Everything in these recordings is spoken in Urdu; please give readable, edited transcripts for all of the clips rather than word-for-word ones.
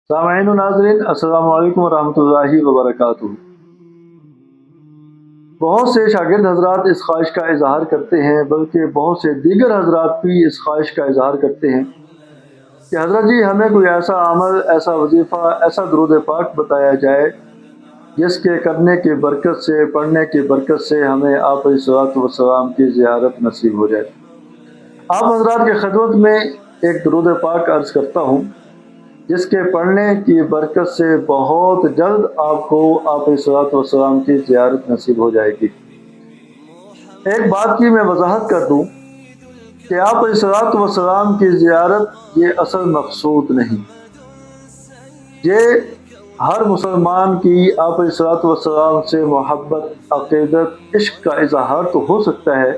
سامعین و ناظرین، السلام علیکم ورحمۃ اللہ وبرکاتہ۔ بہت سے شاگرد حضرات اس خواہش کا اظہار کرتے ہیں، بلکہ بہت سے دیگر حضرات بھی اس خواہش کا اظہار کرتے ہیں کہ حضرت جی ہمیں کوئی ایسا عمل، ایسا وظیفہ، ایسا درود پاک بتایا جائے جس کے کرنے کی برکت سے، پڑھنے کی برکت سے ہمیں آپ علیہ الصلوۃ والسلام کی زیارت نصیب ہو جائے۔ آپ حضرات کی خدمت میں ایک درود پاک عرض کرتا ہوں جس کے پڑھنے کی برکت سے بہت جلد آپ کو آپ علیہ الصلوۃ والسلام کی زیارت نصیب ہو جائے گی۔ ایک بات کی میں وضاحت کر دوں کہ آپ علیہ الصلوۃ والسلام کی زیارت یہ اصل مقصود نہیں۔ یہ ہر مسلمان کی آپ علیہ الصلوۃ والسلام سے محبت، عقیدت، عشق کا اظہار تو ہو سکتا ہے،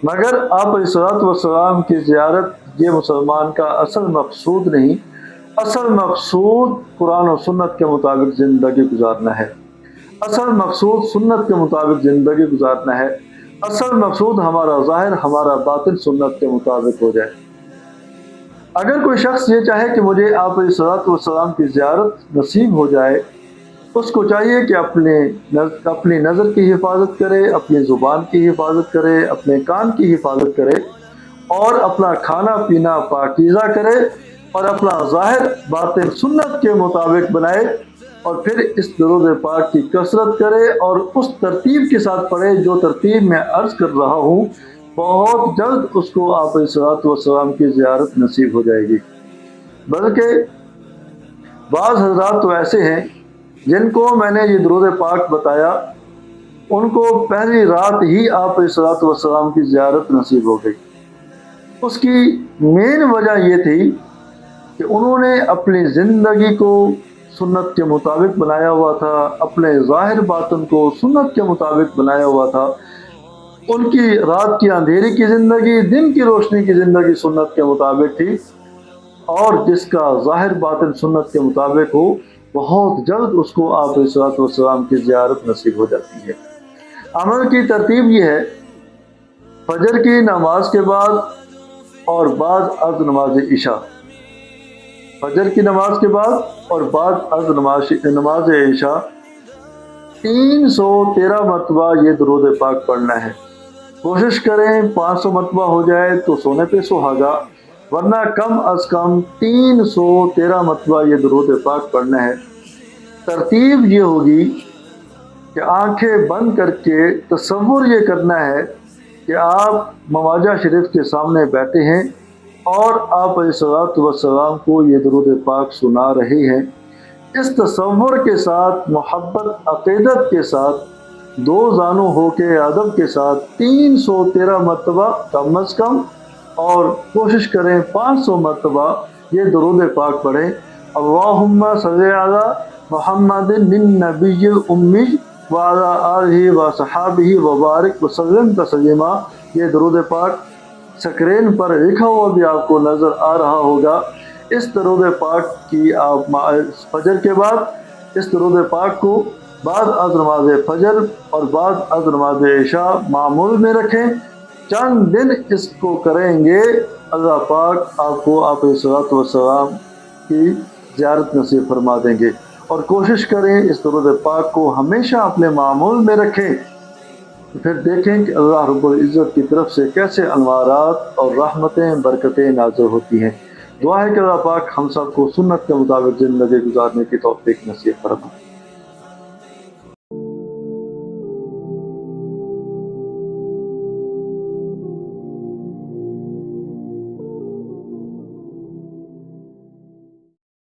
مگر آپ علیہ الصلوۃ والسلام کی زیارت یہ مسلمان کا اصل مقصود نہیں۔ اصل مقصود قرآن و سنت کے مطابق زندگی گزارنا ہے، اصل مقصود سنت کے مطابق زندگی گزارنا ہے، اصل مقصود ہمارا ظاہر، ہمارا باطن سنت کے مطابق ہو جائے۔ اگر کوئی شخص یہ چاہے کہ مجھے آپ علیہ الصلوۃ والسلام کی زیارت نصیب ہو جائے، اس کو چاہیے کہ اپنی نظر کی حفاظت کرے، اپنی زبان کی حفاظت کرے، اپنے کان کی حفاظت کرے، اور اپنا کھانا پینا پاکیزہ کرے، اور اپنا ظاہر باطن سنت کے مطابق بنائے، اور پھر اس درود پاک کی کثرت کرے اور اس ترتیب کے ساتھ پڑھے جو ترتیب میں عرض کر رہا ہوں۔ بہت جلد اس کو آپ علیہ الصلوۃ والسلام کی زیارت نصیب ہو جائے گی۔ بلکہ بعض حضرات تو ایسے ہیں جن کو میں نے یہ درود پاک بتایا، ان کو پہلی رات ہی آپ علیہ الصلوۃ والسلام کی زیارت نصیب ہو گئی۔ اس کی مین وجہ یہ تھی کہ انہوں نے اپنی زندگی کو سنت کے مطابق بنایا ہوا تھا، اپنے ظاہر باطن کو سنت کے مطابق بنایا ہوا تھا۔ ان کی رات کی اندھیری کی زندگی، دن کی روشنی کی زندگی سنت کے مطابق تھی، اور جس کا ظاہر باطن سنت کے مطابق ہو، بہت جلد اس کو آپ علیہ الصلوۃ والسلام کی زیارت نصیب ہو جاتی ہے۔ عمل کی ترتیب یہ ہے: فجر کی نماز کے بعد اور بعد از نماز عشاء، فجر کی نماز کے بعد اور بعد از نماز عشاء 313 مرتبہ یہ درود پاک پڑھنا ہے۔ کوشش کریں 500 مرتبہ ہو جائے تو سونے پہ سہاگا، ورنہ کم از کم 313 مرتبہ یہ درود پاک پڑھنا ہے۔ ترتیب یہ ہوگی کہ آنکھیں بند کر کے تصور یہ کرنا ہے کہ آپ مواجہ شریف کے سامنے بیٹھے ہیں اور آپ علیہ الصلوۃ والسلام کو یہ درود پاک سنا رہے ہیں۔ اس تصور کے ساتھ، محبت، عقیدت کے ساتھ، دو زانو ہو کے ادب کے ساتھ 313 مرتبہ کم از کم، اور کوشش کریں 500 مرتبہ یہ درود پاک پڑھیں۔ اللہم صلی علی محمد النبی الامی وعلی آلہ وصحابہ وبارک وسلم تسلیما۔ یہ درود پاک سکرین پر لکھا ہوا بھی آپ کو نظر آ رہا ہوگا۔ اس درود پاک کی آپ فجر کے بعد اس درود پاک کو بعد از نماز فجر اور بعد از نماز عشاء معمول میں رکھیں۔ چند دن اس کو کریں گے، اللہ پاک آپ کو آپ علیہ الصلوۃ والسلام کی زیارت نصیب فرما دیں گے۔ اور کوشش کریں اس درود پاک کو ہمیشہ اپنے معمول میں رکھیں، پھر دیکھیں کہ اللہ رب العزت کی طرف سے کیسے انوارات اور رحمتیں، برکتیں نازل ہوتی ہیں۔ دعا ہے کہ اللہ پاک ہم سب کو سنت کے مطابق زندگی گزارنے کی توفیق نصیب فرمائے۔